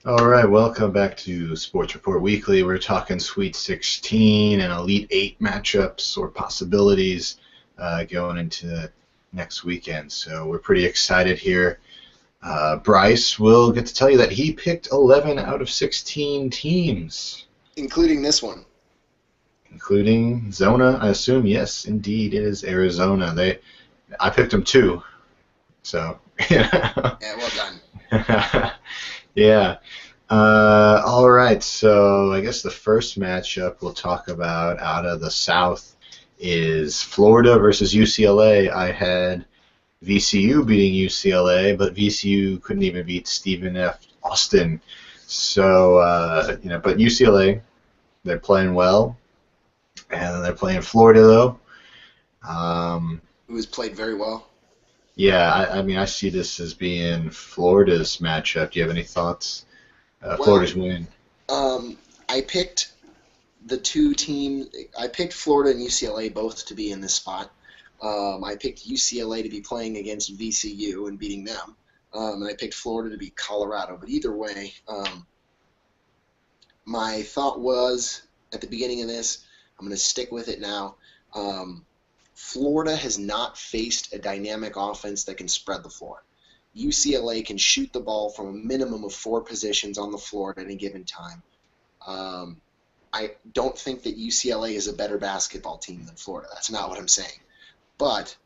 All right, welcome back to Sports Report Weekly. We're talking Sweet 16 and Elite 8 matchups or possibilities going into next weekend. So we're pretty excited here. Bryce will get to tell you that he picked 11 out of 16 teams. Including this one. Including Zona, I assume. Yes, indeed, it is Arizona. I picked them too. So, Yeah, well done. yeah. All right, so I guess the first matchup we'll talk about out of the South is Florida versus UCLA. I had VCU beating UCLA, but VCU couldn't even beat Stephen F. Austin. So, but UCLA, they're playing well, and they're playing Florida, though. Who has played very well. Yeah, I mean, I see this as being Florida's matchup. Do you have any thoughts? Florida's win. I picked the two teams. I picked Florida and UCLA both to be in this spot. I picked UCLA to be playing against VCU and beating them. And I picked Florida to beat Colorado. But either way, my thought was at the beginning of this, I'm going to stick with it now. Florida has not faced a dynamic offense that can spread the floor. UCLA can shoot the ball from a minimum of 4 positions on the floor at any given time. I don't think that UCLA is a better basketball team than Florida. That's not what I'm saying. But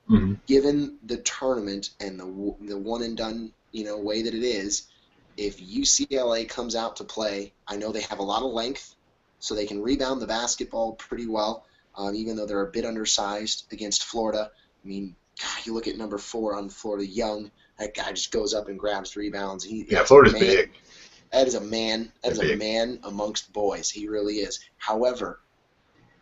given the tournament and the one and done way that it is, if UCLA comes out to play, I know they have a lot of length, so they can rebound the basketball pretty well. Even though they're a bit undersized against Florida. I mean, God, you look at number 4 on Florida, Young. That guy just goes up and grabs rebounds. Florida's big. That is a man. That is a man amongst boys. He really is. However,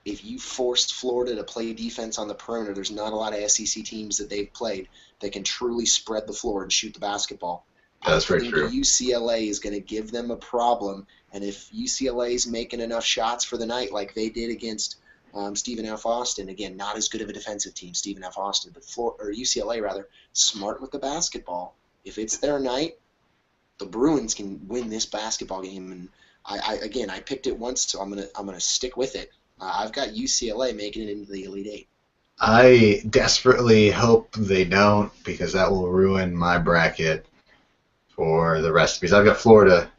if you forced Florida to play defense on the perimeter, there's not a lot of SEC teams that they've played that can truly spread the floor and shoot the basketball. That's very true. UCLA is going to give them a problem, and if UCLA is making enough shots for the night like they did against Stephen F. Austin, again, not as good of a defensive team, Stephen F. Austin, but UCLA rather, smart with the basketball. If it's their night, the Bruins can win this basketball game. And I picked it once, so I'm gonna stick with it. I've got UCLA making it into the Elite Eight. I desperately hope they don't, because that will ruin my bracket for the rest. Because I've got Florida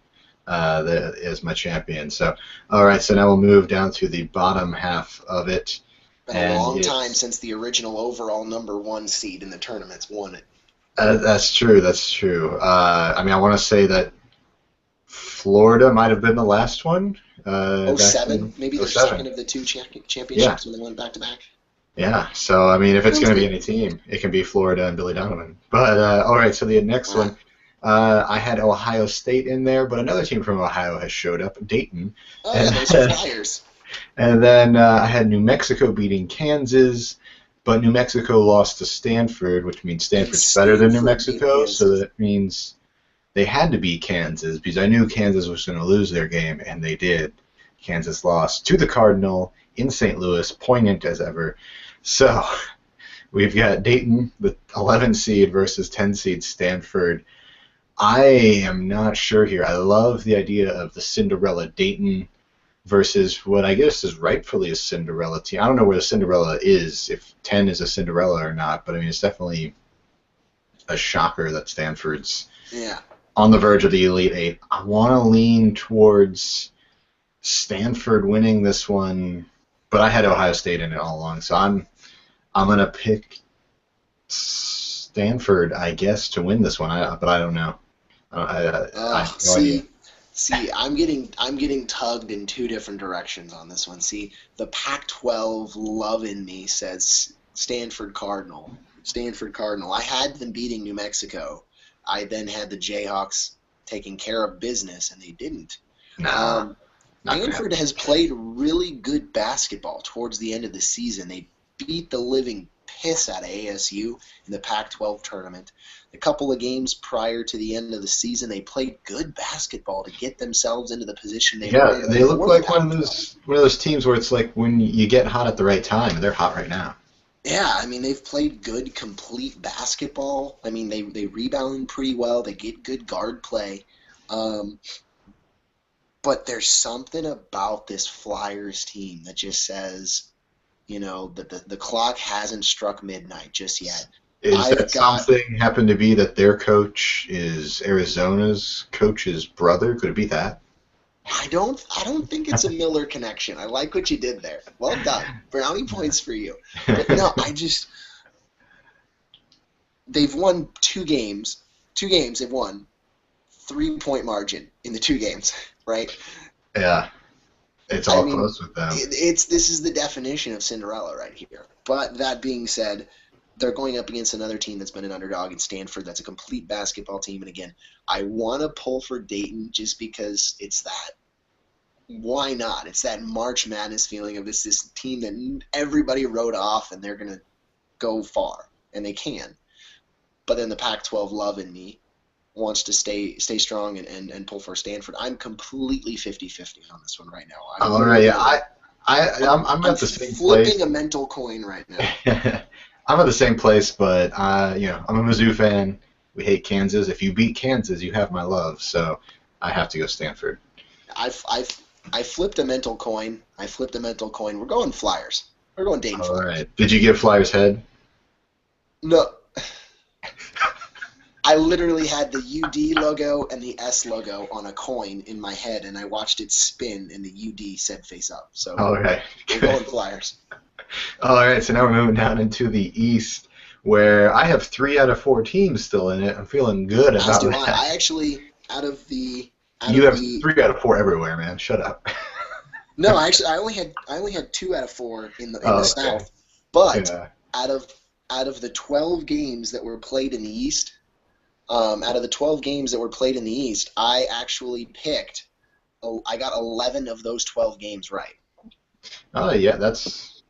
that is my champion. So, all right. So now we'll move down to the bottom half of it. Been a long time since the original overall number 1 seed in the tournament's won it. That's true. That's true. I mean, I want to say that Florida might have been the last one. 07, maybe the second of the 2 championships when they went back to back. Yeah. So I mean, if it's going to be any team, it can be Florida and Billy Donovan. But all right. So the next one. I had Ohio State in there, but another team from Ohio has showed up, Dayton. Oh, yeah, those are Flyers. And then I had New Mexico beating Kansas, but New Mexico lost to Stanford, which means Stanford's better than New Mexico, so that means they had to beat Kansas, because I knew Kansas was going to lose their game, and they did. Kansas lost to the Cardinal in St. Louis, poignant as ever. So we've got Dayton, the 11 seed, versus 10 seed Stanford. I am not sure here. I love the idea of the Cinderella Dayton versus what I guess is rightfully a Cinderella team. I don't know where the Cinderella is, if 10 is a Cinderella or not, but I mean, it's definitely a shocker that Stanford's on the verge of the Elite Eight. I want to lean towards Stanford winning this one, but I had Ohio State in it all along, so I'm going to pick Stanford, I guess, to win this one, but I don't know. I have no idea. See, I'm getting tugged in 2 different directions on this one. See, the Pac-12 love in me says Stanford Cardinal. Stanford Cardinal. I had them beating New Mexico. I then had the Jayhawks taking care of business, and they didn't. Stanford has played really good basketball towards the end of the season. They beat the living piss out of ASU in the Pac-12 tournament. A couple of games prior to the end of the season, they played good basketball to get themselves into the position they were in. They look like one of those teams where it's like when you get hot at the right time, and they're hot right now. Yeah, I mean, they've played good, complete basketball. I mean, they rebound pretty well. They get good guard play. But there's something about this Flyers team that just says, that the clock hasn't struck midnight just yet. Is that something happen to be that their coach is Arizona's coach's brother? Could it be that? I don't think it's a Miller connection. I like what you did there. Well done. Brownie points for you. But no, they've won 2 games. 2 games they've won. 3-point margin in the 2 games, right? Yeah. It's all close with them. This is the definition of Cinderella right here. But that being said, they're going up against another team that's been an underdog in Stanford. That's a complete basketball team. And again, I want to pull for Dayton just because it's that. Why not? It's that March Madness feeling of this team that everybody wrote off and they're going to go far. And they can. But then the Pac-12 love in me wants to stay strong and pull for Stanford. I'm completely 50-50 on this one right now. All right, yeah. I'm at the same place. Flipping a mental coin right now. I'm at the same place, but I'm a Mizzou fan. We hate Kansas. If you beat Kansas, you have my love. So I have to go Stanford. I flipped a mental coin. We're going Flyers. We're going Dayton Flyers. All right. Did you give Flyers head? No. I literally had the UD logo and the S logo on a coin in my head, and I watched it spin, and the UD said face up. So all right. We're going Flyers. All right, so now we're moving down into the East, where I have 3 out of 4 teams still in it. I'm feeling good about that. I actually, you have 3 out of 4 everywhere, man. Shut up. No, actually, I only had 2 out of 4 in the South. But out of the 12 games that were played in the East, I actually picked. I got 11 of those 12 games right. Oh yeah, that's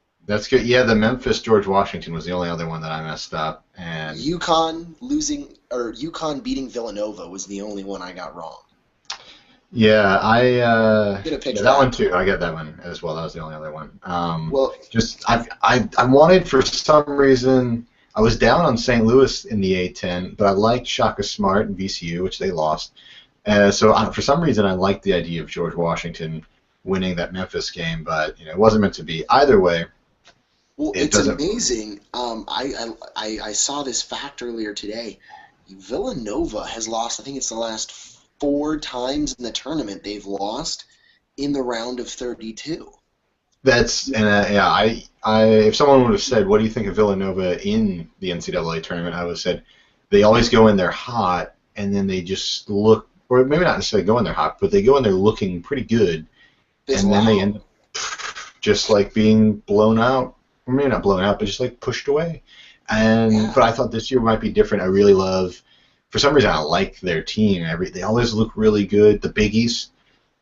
good. Yeah, the Memphis George Washington was the only other one that I messed up, and UConn beating Villanova was the only one I got wrong. Yeah, I picked that one too. I got that one as well. That was the only other one. I wanted, for some reason, I was down on St. Louis in the A-10, but I liked Shaka Smart and VCU, which they lost. So for some reason, I liked the idea of George Washington winning that Memphis game, but it wasn't meant to be. Either way, well, it's amazing. I saw this fact earlier today. Villanova has lost. I think it's the last 4 times in the tournament they've lost in the round of 32. If someone would have said, "What do you think of Villanova in the NCAA tournament?" I would have said they always go in there hot, and then they just look, or maybe not necessarily go in there hot, but they go in there looking pretty good, and then they end up just like being blown out, or maybe not blown out, but just like pushed away. But I thought this year might be different. I really love. For some reason, I like their team. They always look really good. The Big East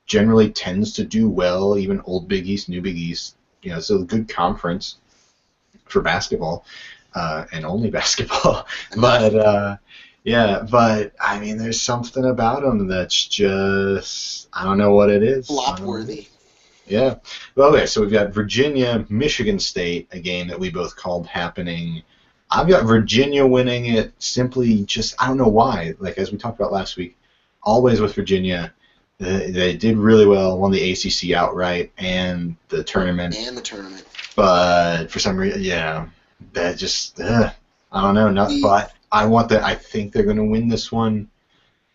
generally tends to do well, even old Big East, new Big East. So a good conference for basketball, and only basketball. But I mean, there's something about them that's just, I don't know what it is. Flop-worthy. Yeah. Well, okay, so we've got Virginia, Michigan State, a game that we both called happening. I've got Virginia winning it simply just, I don't know why. Like, as we talked about last week, always with Virginia, they did really well, won the ACC outright and the tournament. But for some reason, that just, I don't know. But I think they're going to win this one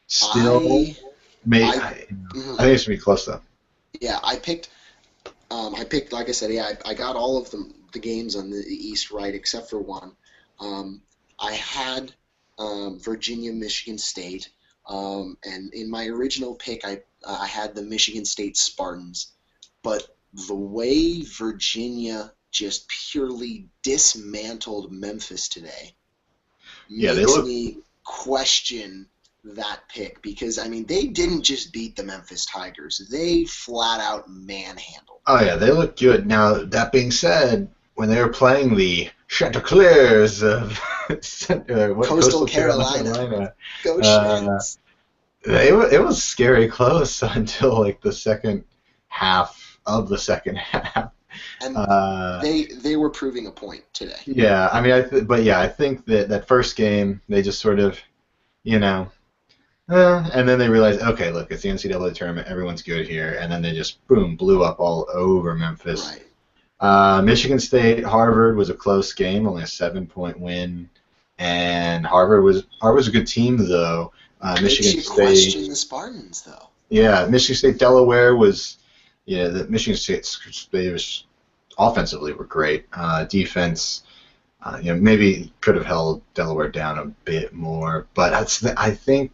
still. I think it's going to be close, though. Yeah, I picked, like I said, I got all of the games on the East right except for one. I had Virginia, Michigan State, and in my original pick, I had the Michigan State Spartans, but the way Virginia just purely dismantled Memphis today makes me question that pick, because, I mean, they didn't just beat the Memphis Tigers. They flat out manhandled. Oh, yeah, they look good. Now, that being said, when they were playing the Chanticleers of Coastal Carolina. Go Shants. It was scary close until like the second half of the second half. And they were proving a point today. Yeah, I mean, I think that first game they just sort of, And then they realized, okay, look, it's the NCAA tournament. Everyone's good here. And then they just, boom, blew up all over Memphis. Right. Michigan State, Harvard was a close game, only a 7-point win. And Harvard was a good team, though. Michigan Makes you State. question the Spartans, though. Yeah, Michigan State, Delaware was, the Michigan State, they was offensively were great. Defense, maybe could have held Delaware down a bit more, but I think.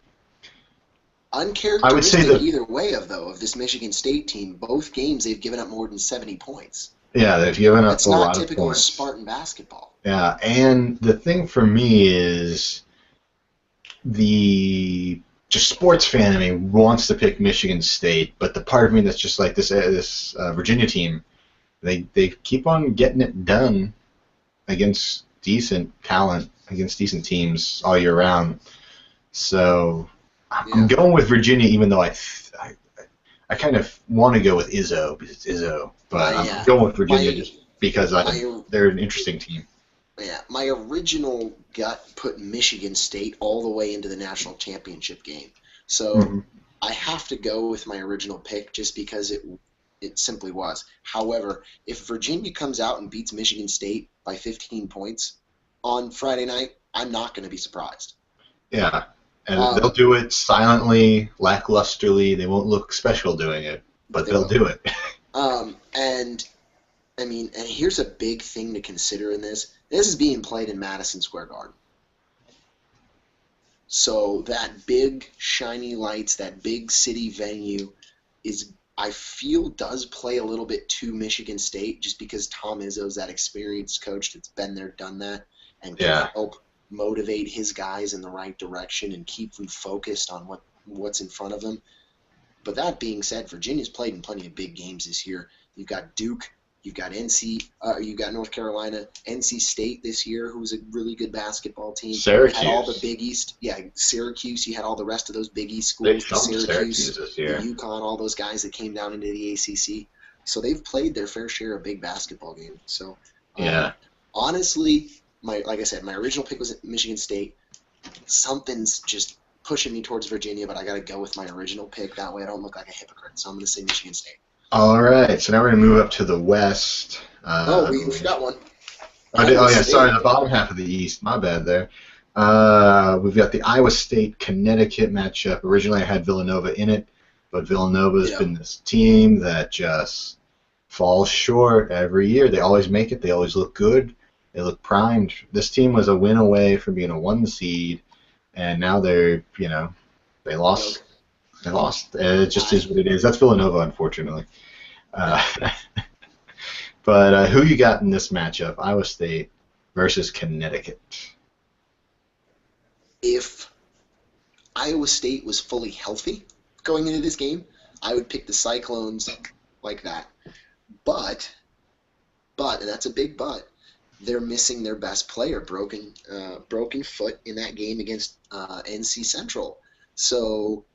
Uncharacteristic I would say that, either way of this Michigan State team. Both games they've given up more than 70 points. Yeah, they've given up That's a lot of points. That's not typical Spartan basketball. Yeah, and the thing for me is the just sports fan in me wants to pick Michigan State, but the part of me that's just like this Virginia team, they keep on getting it done against decent talent, against decent teams all year round. So I'm going with Virginia, even though I kind of want to go with Izzo because it's Izzo, but I'm going with Virginia just because they're an interesting team. Yeah, my original gut put Michigan State all the way into the national championship game. So I have to go with my original pick just because it simply was. However, if Virginia comes out and beats Michigan State by 15 points on Friday night, I'm not going to be surprised. Yeah, and they'll do it silently, lacklusterly. They won't look special doing it, but they'll do it. And here's a big thing to consider in this. This is being played in Madison Square Garden. So that big, shiny lights, that big city venue I feel, does play a little bit to Michigan State just because Tom Izzo's that experienced coach that's been there, done that, and can help motivate his guys in the right direction and keep them focused on what's in front of them. But that being said, Virginia's played in plenty of big games this year. You've got Duke. You've got you've got North Carolina, NC State this year, who's a really good basketball team. Syracuse. You had all the Big East. Yeah, Syracuse. You had all the rest of those Big East schools. Syracuse this year. The UConn, all those guys that came down into the ACC. So they've played their fair share of big basketball games. So honestly, like I said, my original pick was Michigan State. Something's just pushing me towards Virginia, but I got to go with my original pick. That way I don't look like a hypocrite. So I'm going to say Michigan State. All right, so now we're going to move up to the West. We forgot one. Sorry, the bottom half of the East. My bad there. We've got the Iowa State-Connecticut matchup. Originally I had Villanova in it, but Villanova's been this team that just falls short every year. They always make it. They always look good. They look primed. This team was a win away from being a 1 seed, and now they lost. They lost. It just is what it is. That's Villanova, unfortunately. But who you got in this matchup? Iowa State versus Connecticut. If Iowa State was fully healthy going into this game, I would pick the Cyclones like that. But, and that's a big but, they're missing their best player, broken foot in that game against NC Central. So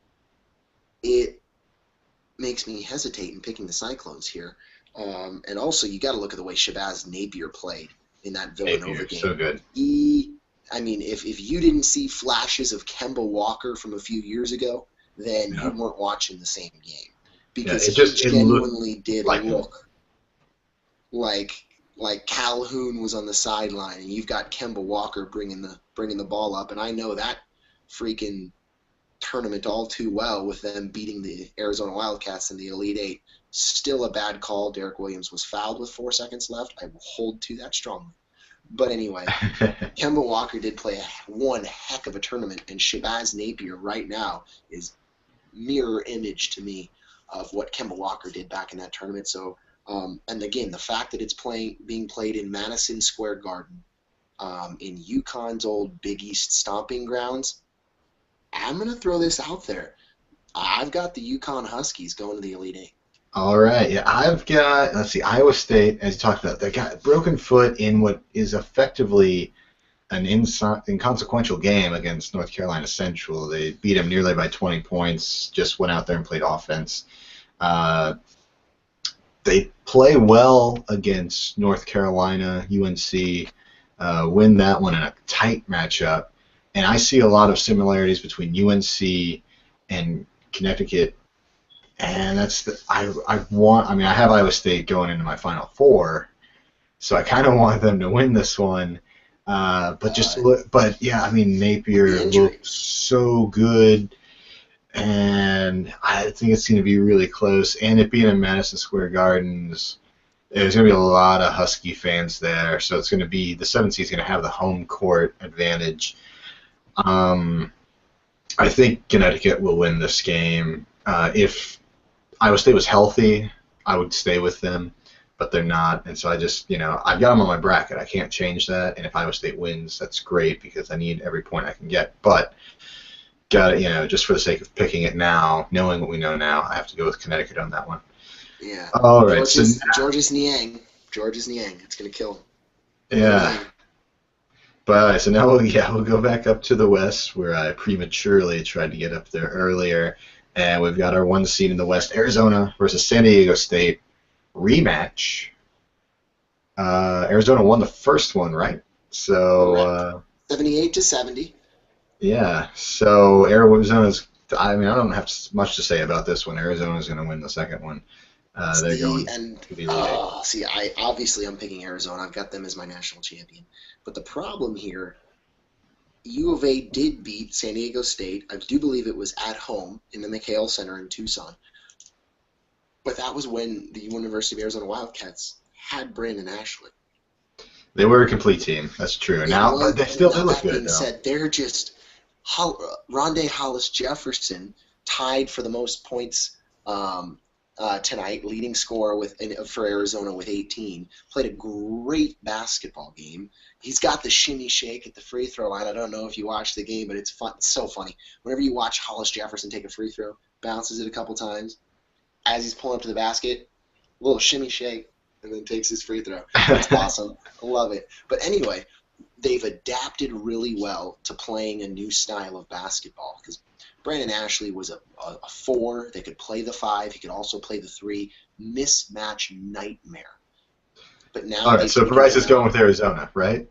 it makes me hesitate in picking the Cyclones here. And also, you got to look at the way Shabazz Napier played in that Villanova game. So good. If you didn't see flashes of Kemba Walker from a few years ago, then you weren't watching the same game. Because he genuinely did look like Calhoun was on the sideline, and you've got Kemba Walker bringing the ball up. And I know that freaking tournament all too well with them beating the Arizona Wildcats in the Elite Eight. Still a bad call. Derek Williams was fouled with 4 seconds left. I will hold to that strongly. But anyway, Kemba Walker did play one heck of a tournament, and Shabazz Napier right now is mirror image to me of what Kemba Walker did back in that tournament. So, and again, the fact that it's being played in Madison Square Garden, in UConn's old Big East stomping grounds, I'm going to throw this out there. I've got the UConn Huskies going to the Elite Eight. All right. Yeah, I've got, Iowa State, as you talked about, they got a broken foot in what is effectively an inconsequential game against North Carolina Central. They beat them nearly by 20 points, just went out there and played offense. They play well against North Carolina, UNC, win that one in a tight matchup. And I see a lot of similarities between UNC and Connecticut, and that's the I have Iowa State going into my Final Four, so I kind of want them to win this one. But yeah, I mean Napier looks so good, and I think it's going to be really close. And it being in Madison Square Gardens, there's going to be a lot of Husky fans there, so it's going to be the 7th seed is going to have the home court advantage. I think Connecticut will win this game. If Iowa State was healthy, I would stay with them, but they're not, and so I just, I've got them on my bracket. I can't change that, and if Iowa State wins, that's great because I need every point I can get. But just for the sake of picking it now, knowing what we know now, I have to go with Connecticut on that one. Yeah. All right. Georges Niang. It's gonna kill him. Yeah. But so now we'll go back up to the West where I prematurely tried to get up there earlier, and we've got our 1 seed in the West, Arizona versus San Diego State rematch. Arizona won the first one, right? So 78-70. Yeah. So Arizona's. I mean, I don't have much to say about this one. Arizona's going to win the second one. They're going to be leading. I'm picking Arizona. I've got them as my national champion. But the problem here, U of A did beat San Diego State. I do believe it was at home in the McHale Center in Tucson. But that was when the University of Arizona Wildcats had Brandon Ashley. They were a complete team. That's true. But they still look good. That being said, they're just Rondé Hollis Jefferson tied for the most points tonight, leading scorer for Arizona with 18. Played a great basketball game. He's got the shimmy shake at the free throw line. I don't know if you watched the game, but it's fun. It's so funny. Whenever you watch Hollis Jefferson take a free throw, bounces it a couple times, as he's pulling up to the basket, a little shimmy shake, and then takes his free throw. That's awesome. I love it. But anyway, they've adapted really well to playing a new style of basketball because Brandon Ashley was a 4. They could play the 5. He could also play the 3. Mismatch nightmare. But now. All right, so Bryce is going with Arizona, right?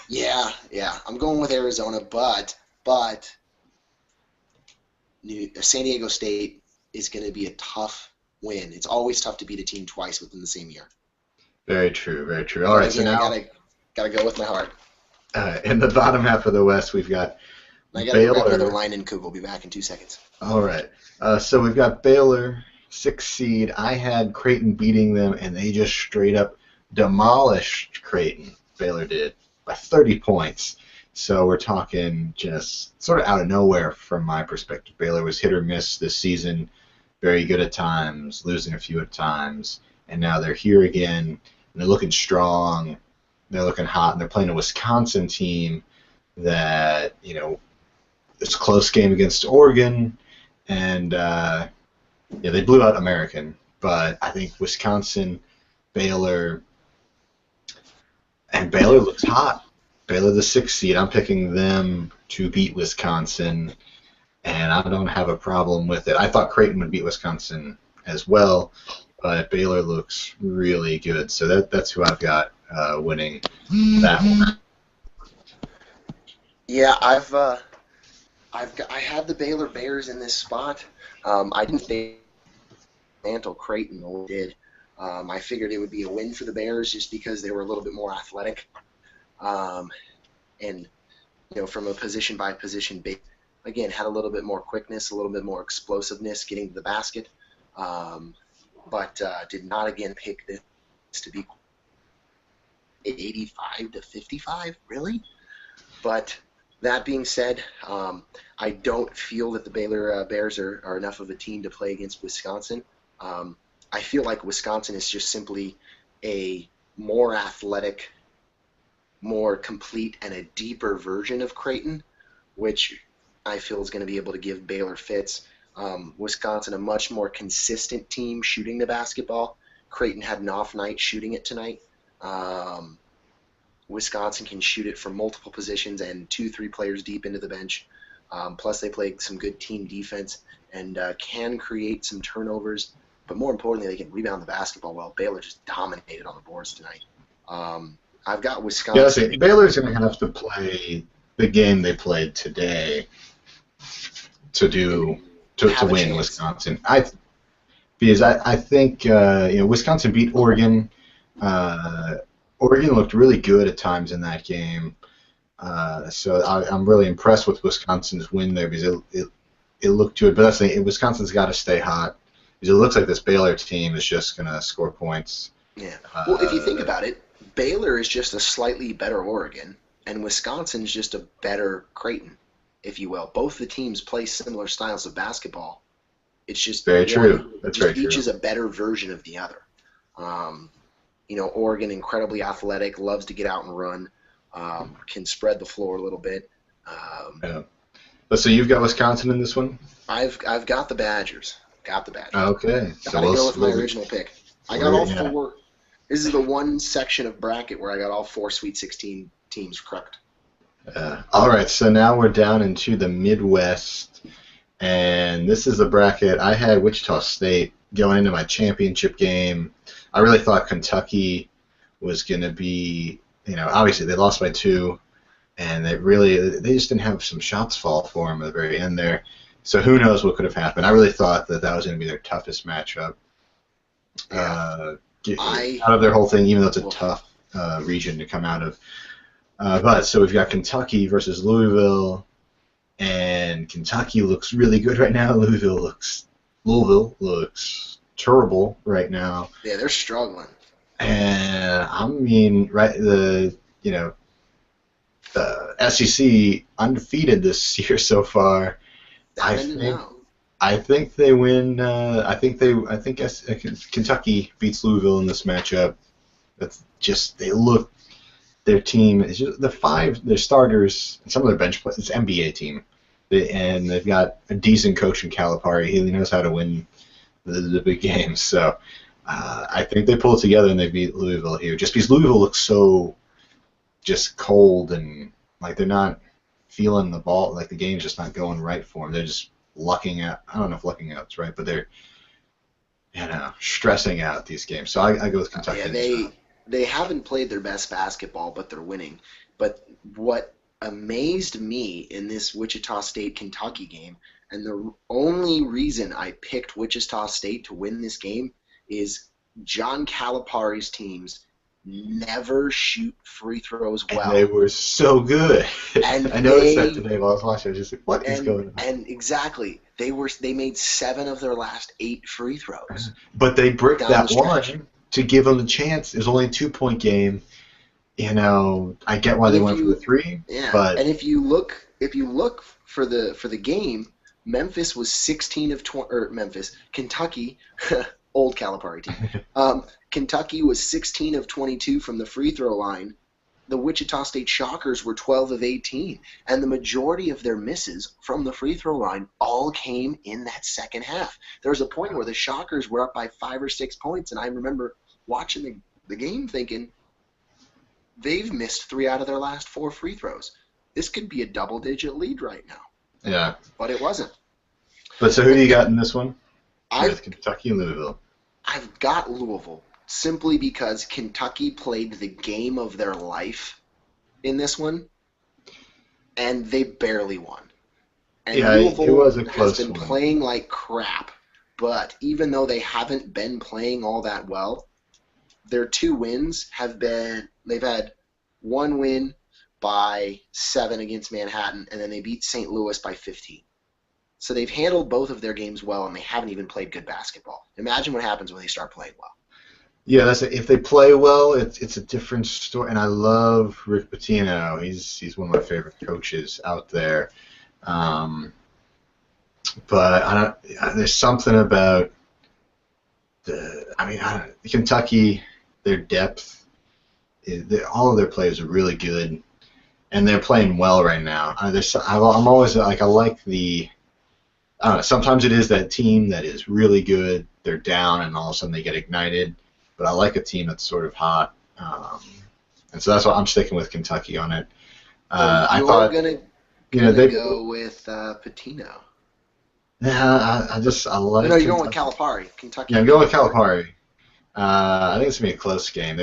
Yeah. I'm going with Arizona, but San Diego State is going to be a tough win. It's always tough to beat a team twice within the same year. Very true. All right, so now I gotta go with my heart. In the bottom half of the West, we've got I gotta grab another line and Coop. We'll be back in 2 seconds. All right. So we've got Baylor, 6th seed. I had Creighton beating them, and they just straight up demolished Creighton. Baylor did by 30 points. So we're talking just sort of out of nowhere from my perspective. Baylor was hit or miss this season, very good at times, losing a few at times, and now they're here again, and they're looking strong. They're looking hot, and they're playing a Wisconsin team that, it's a close game against Oregon, and they blew out American. But I think Wisconsin, Baylor looks hot. Baylor, the 6th seed. I'm picking them to beat Wisconsin, and I don't have a problem with it. I thought Creighton would beat Wisconsin as well, but Baylor looks really good. So that's who I've got winning that one. Yeah, I had the Baylor Bears in this spot. I didn't think Mantle Creighton did. I figured it would be a win for the Bears just because they were a little bit more athletic, and from a position by position, again had a little bit more quickness, a little bit more explosiveness getting to the basket, but did not again pick this to be 85-55, really. But that being said, I don't feel that the Baylor Bears are enough of a team to play against Wisconsin. I feel like Wisconsin is just simply a more athletic, more complete, and a deeper version of Creighton, which I feel is going to be able to give Baylor fits. Wisconsin, a much more consistent team shooting the basketball. Creighton had an off night shooting it tonight. Wisconsin can shoot it from multiple positions and 2-3 players deep into the bench. Plus, they play some good team defense and can create some turnovers. But more importantly, they can rebound the basketball well. Baylor just dominated on the boards tonight. I've got Wisconsin. Yeah, Baylor's going to have to play the game they played today to do to win chance. Wisconsin. I think Wisconsin beat Oregon. Oregon looked really good at times in that game. So I'm really impressed with Wisconsin's win there because it looked good. But that's the thing, Wisconsin's got to stay hot because it looks like this Baylor team is just going to score points. Yeah. Well, if you think about it, Baylor is just a slightly better Oregon, and Wisconsin's just a better Creighton, if you will. Both the teams play similar styles of basketball. It's just very true. That's very true. Each is a better version of the other. Oregon, incredibly athletic, loves to get out and run, can spread the floor a little bit. Yeah. So you've got Wisconsin in this one? I've got the Badgers. Okay. So gotta go with my original pick. I got all four. This is the one section of bracket where I got all 4 Sweet 16 teams correct. All right, so now we're down into the Midwest, and this is the bracket. I had Wichita State going into my championship game. I really thought Kentucky was going to be, obviously they lost by 2, and they just didn't have some shots fall for them at the very end there. So who knows what could have happened. I really thought that was going to be their toughest matchup. Yeah. Out of their whole thing, even though it's a tough region to come out of. But so we've got Kentucky versus Louisville, and Kentucky looks really good right now. Louisville looks terrible right now. Yeah, they're struggling. And I mean, the SEC undefeated this year so far. I think they win. I think Kentucky beats Louisville in this matchup. That's just their team is just their starters and some of their bench players. It's an NBA team, and they've got a decent coach in Calipari. He knows how to win the big games. So I think they pull it together and they beat Louisville here. Just because Louisville looks so just cold and like they're not feeling the ball, like the game's just not going right for them. They're just lucking out. I don't know if lucking out's right, but they're stressing out these games. So I go with Kentucky. Yeah, they haven't played their best basketball, but they're winning. But what amazed me in this Wichita State-Kentucky game, and the only reason I picked Wichita State to win this game, is John Calipari's teams never shoot free throws well. And they were so good. And I noticed that today while I was watching. I was just like, what is going on? And exactly. They made 7 of their last 8 free throws. But they bricked that one to give them the chance. It was only a 2-point game. I get why they went for the 3. Yeah. But and if you look for the game, Memphis was 16 of 20. Or Kentucky, old Calipari team. Kentucky was 16 of 22 from the free throw line. The Wichita State Shockers were 12 of 18, and the majority of their misses from the free throw line all came in that second half. There was a point where the Shockers were up by 5 or 6 points, and I remember watching the game thinking, they've missed 3 out of their last 4 free throws. This could be a double-digit lead right now. Yeah. But it wasn't. But so who do you got in this one? With Kentucky and Louisville. I've got Louisville. Simply because Kentucky played the game of their life in this one, and they barely won. And Louisville it was a close has been one. playing like crap, but even though they haven't been playing all that well, their 2 wins they've had 1 win by 7 against Manhattan, and then they beat St. Louis by 15. So they've handled both of their games well, and they haven't even played good basketball. Imagine what happens when they start playing well. Yeah, if they play well, it's a different story. And I love Rick Pitino. He's one of my favorite coaches out there. But there's something about Kentucky, their depth. All of their players are really good, and they're playing well right now. I'm always like I like the. I don't know. Sometimes it is that team that is really good. They're down, and all of a sudden they get ignited. But I like a team that's sort of hot, and so that's why I'm sticking with Kentucky on it. I thought gonna go with Pitino. Yeah, I like. No, you're going with Calipari, Kentucky. Yeah, I'm going with Calipari. I think it's gonna be a close game.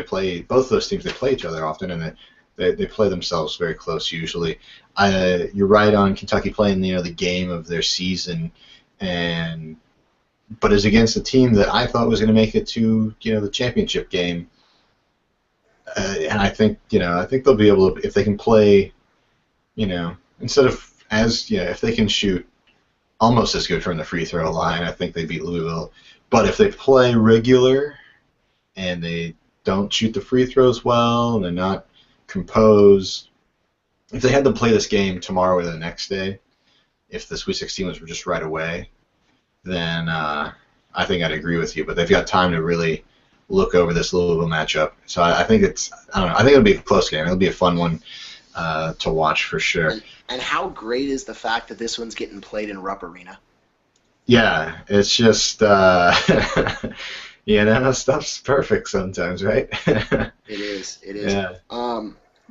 Both those teams. They play each other often, and they play themselves very close usually. You're right on Kentucky playing the game of their season, but is against a team that I thought was going to make it to the championship game. And I think they'll be able to, if they can play, instead of if they can shoot almost as good from the free throw line, I think they beat Louisville. But if they play regular and they don't shoot the free throws well and they're not composed, if they had to play this game tomorrow or the next day, if the Sweet 16 was just right away, then I think I'd agree with you. But they've got time to really look over this Louisville matchup. So I think I don't know. I think it'll be a close game. It'll be a fun one to watch for sure. And how great is the fact that this one's getting played in Rupp Arena? Yeah, it's just stuff's perfect sometimes, right? It is. Yeah.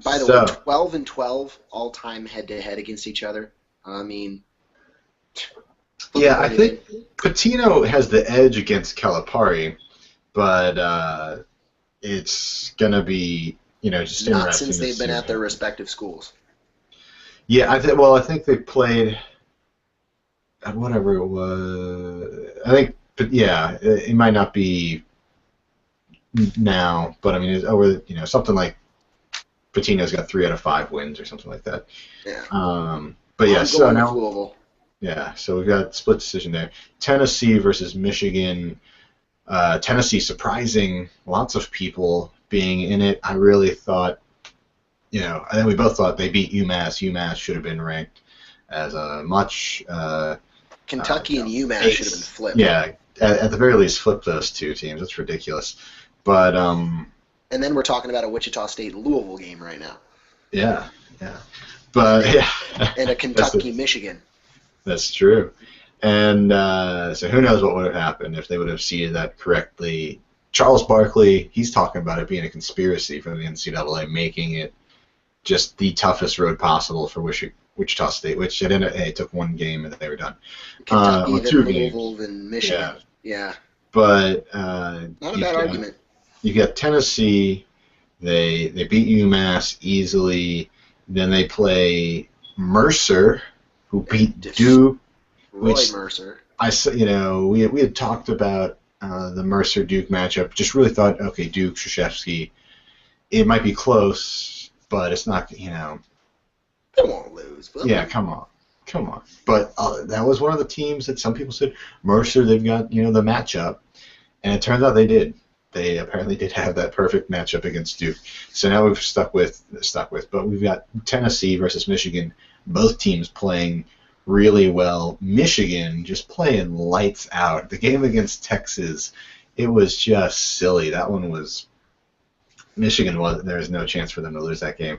By the way, 12-12 all-time head-to-head against each other. I mean, yeah, I think Patino has the edge against Calipari, but it's gonna be just interesting. Not since they've been at their respective schools. Yeah, I think they played whatever it was. I think, but yeah, it might not be now, but I mean, it's over. Something like Patino's got 3 out of 5 wins or something like that. Yeah. But yeah, so now. Louisville. Yeah, so we've got split decision there. Tennessee versus Michigan. Tennessee surprising lots of people being in it. I really thought, I think we both thought they beat UMass. UMass should have been ranked as a much. Kentucky and UMass should have been flipped. Yeah, at the very least, flip those two teams. That's ridiculous. But and then we're talking about a Wichita State Louisville game right now. Yeah. But yeah. And a Kentucky Michigan. That's true. And so who knows what would have happened if they would have seeded that correctly. Charles Barkley, he's talking about it being a conspiracy from the NCAA, making it just the toughest road possible for Wichita State, which at NCAA took 1 game and they were done. Kentucky, then 2 Louisville, games. then Michigan. Yeah. But not a bad argument. You got Tennessee. They beat UMass easily. Then they play Mercer, who beat Duke. Roy Mercer. We had talked about the Mercer-Duke matchup. Just really thought, okay, Duke, Krzyzewski, it might be close, but it's not, They won't lose. Yeah, come on. But that was one of the teams that some people said, Mercer, they've got, the matchup. And it turns out they did. They apparently did have that perfect matchup against Duke. So now we've stuck with, but we've got Tennessee versus Michigan, both teams playing really well. Michigan just playing lights out. The game against Texas, it was just silly. That one was Michigan. There's no chance for them to lose that game,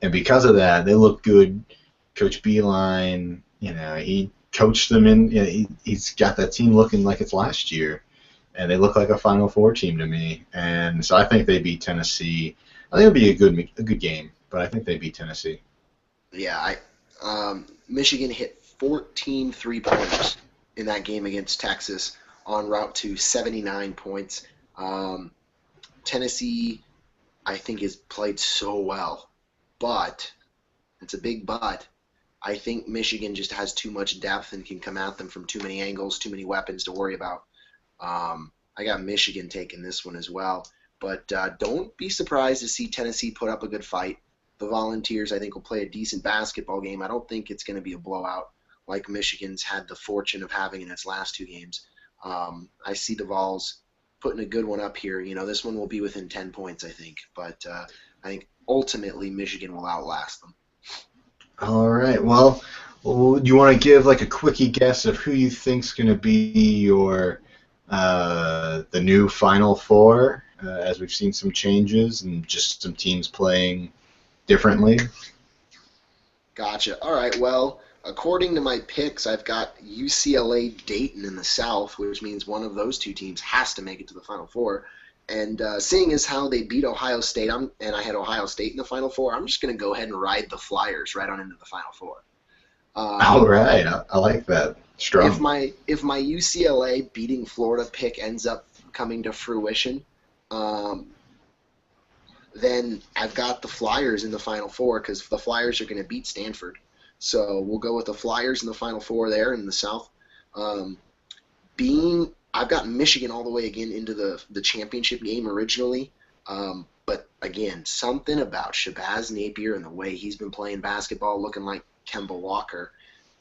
and because of that, they look good. Coach Beeline, he coached them in. He's got that team looking like it's last year, and they look like a Final Four team to me. And so I think they beat Tennessee. I think it'll be a good game, but I think they beat Tennessee. Yeah, Michigan hit 14 3-pointers in that game against Texas, en route to 79 points. Tennessee, I think, has played so well, but it's a big but. I think Michigan just has too much depth and can come at them from too many angles, too many weapons to worry about. I got Michigan taking this one as well, but don't be surprised to see Tennessee put up a good fight. The Volunteers, I think, will play a decent basketball game. I don't think it's going to be a blowout like Michigan's had the fortune of having in its last 2 games. I see the Vols putting a good one up here. This one will be within 10 points, I think. But I think ultimately Michigan will outlast them. All right. Well, do you want to give a quickie guess of who you think's going to be your the new Final Four, as we've seen some changes and just some teams playing differently? Gotcha. All right. Well, according to my picks, I've got UCLA Dayton in the South, which means one of those 2 teams has to make it to the Final Four. And seeing as how they beat Ohio State, and I had Ohio State in the Final Four, I'm just going to go ahead and ride the Flyers right on into the Final Four. All right. I like that. Strong. If my UCLA beating Florida pick ends up coming to fruition, then I've got the Flyers in the Final Four because the Flyers are going to beat Stanford. So we'll go with the Flyers in the Final Four there in the South. Um, I've got Michigan all the way again into the championship game originally, but again, something about Shabazz Napier and the way he's been playing basketball, looking like Kemba Walker.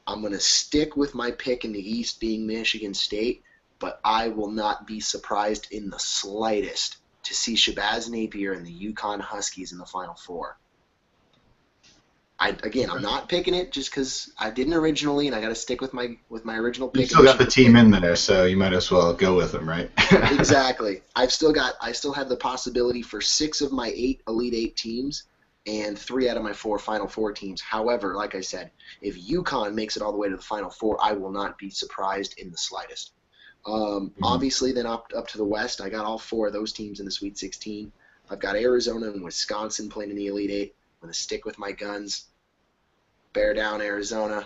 I'm going to stick with my pick in the East being Michigan State, but I will not be surprised in the slightest to see Shabazz Napier and the UConn Huskies in the Final Four. I'm not picking it just because I didn't originally, and I got to stick with my original pick. You still got the team in there, so you might as well go with them, right? Exactly. I still have the possibility for 6 of my 8 Elite 8 teams and 3 out of my 4 Final Four teams. However, like I said, if UConn makes it all the way to the Final Four, I will not be surprised in the slightest. Obviously, then up to the West, I got all 4 of those teams in the Sweet 16. I've got Arizona and Wisconsin playing in the Elite 8. I'm going to stick with my guns. Bear down, Arizona.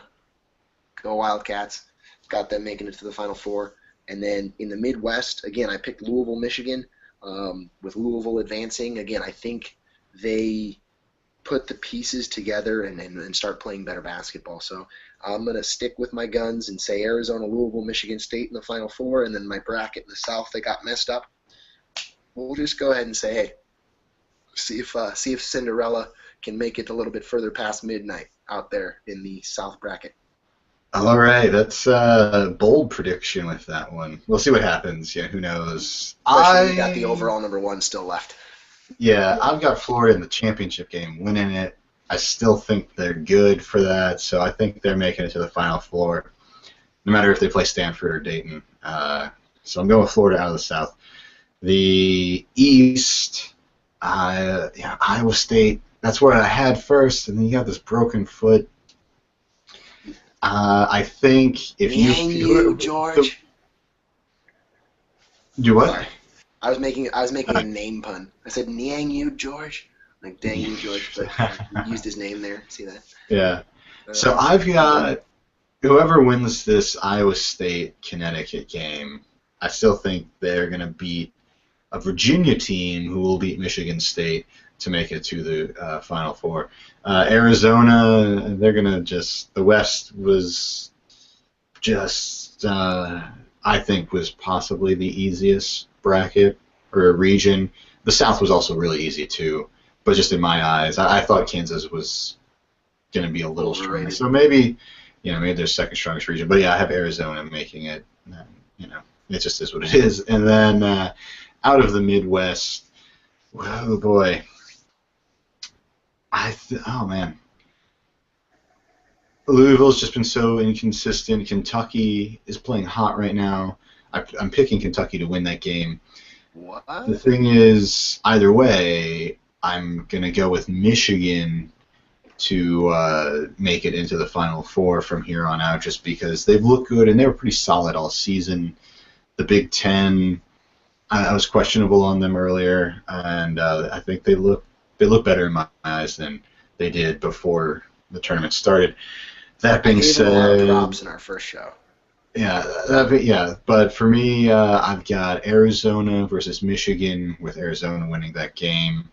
Go Wildcats. Got them making it to the Final Four. And then in the Midwest, again, I picked Louisville, Michigan, with Louisville advancing. Again, I think they put the pieces together and start playing better basketball. So I'm going to stick with my guns and say Arizona, Louisville, Michigan State in the Final Four, and then my bracket in the South, they got messed up. We'll just go ahead and say, hey, see if Cinderella can make it a little bit further past midnight out there in the South bracket. All right, that's a bold prediction with that one. We'll see what happens. Yeah, who knows? Especially got the overall number 1 still left. Yeah, I've got Florida in the championship game, winning it. I still think they're good for that, so I think they're making it to the Final Four, no matter if they play Stanford or Dayton. So I'm going with Florida out of the South. The East, Iowa State. That's where I had first, and then you got this broken foot. I think if you George. Do what? Sorry. I was making a name pun. I said Niang you George, like dang you George, but I used his name there. See that? Yeah. So I've got whoever wins this Iowa State Connecticut game. I still think they're going to beat a Virginia team who will beat Michigan State to make it to the Final Four. Arizona, they're going to the West was just, I think, was possibly the easiest bracket or region. The South was also really easy, too. But just in my eyes, I thought Kansas was going to be a little stronger. So maybe they're second strongest region. But, yeah, I have Arizona making it. It just is what it is. And then out of the Midwest, oh, boy. Oh, man. Louisville's just been so inconsistent. Kentucky is playing hot right now. I'm picking Kentucky to win that game. What? The thing is, either way, I'm going to go with Michigan to make it into the Final Four from here on out just because they've looked good and they were pretty solid all season. The Big Ten, I was questionable on them earlier, and I think they look better in my eyes than they did before the tournament started. That being said, I gave them a lot of props in our first show. Yeah, but for me, I've got Arizona versus Michigan, with Arizona winning that game.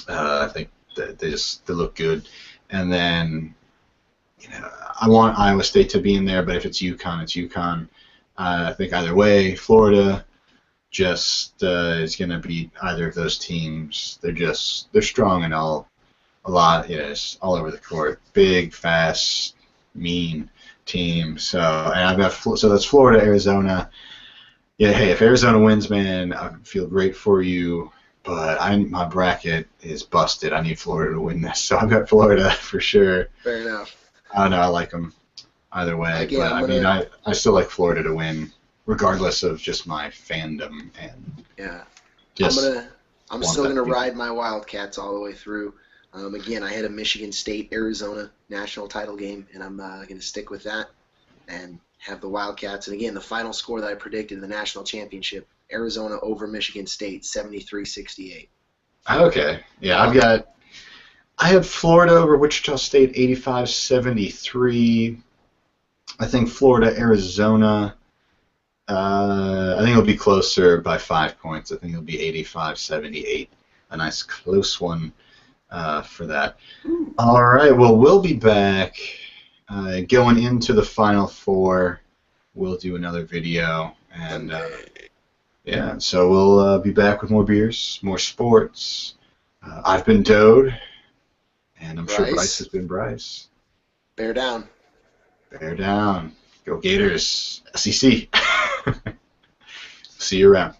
I think that they look good, and then I want Iowa State to be in there, but if it's UConn, it's UConn. I think either way, Florida just is going to beat either of those teams. They're strong and all over the court, big, fast, mean team. So and I've got that's Florida, Arizona. Yeah, hey, if Arizona wins, man, I feel great for you. But my bracket is busted. I need Florida to win this, so I've got Florida for sure. Fair enough. I don't know. I like them either way, but I still like Florida to win, regardless of just my fandom and I'm still gonna ride my Wildcats all the way through. Again, I had a Michigan State Arizona national title game, and I'm gonna stick with that and have the Wildcats. And again, the final score that I predicted in the national championship: Arizona over Michigan State, 73-68. Okay, yeah, I had Florida over Wichita State, 85-73. I think Florida, Arizona. I think it'll be closer by 5 points. I think it'll be 85-78. A nice close one for that. All right. Well, we'll be back going into the Final Four. we'll do another video. And Monday. yeah, so we'll be back with more beers, more sports. I've been Toad, and I'm sure Bryce has been Bryce. Bear down. Bear down. Go Gators. SEC. See you around.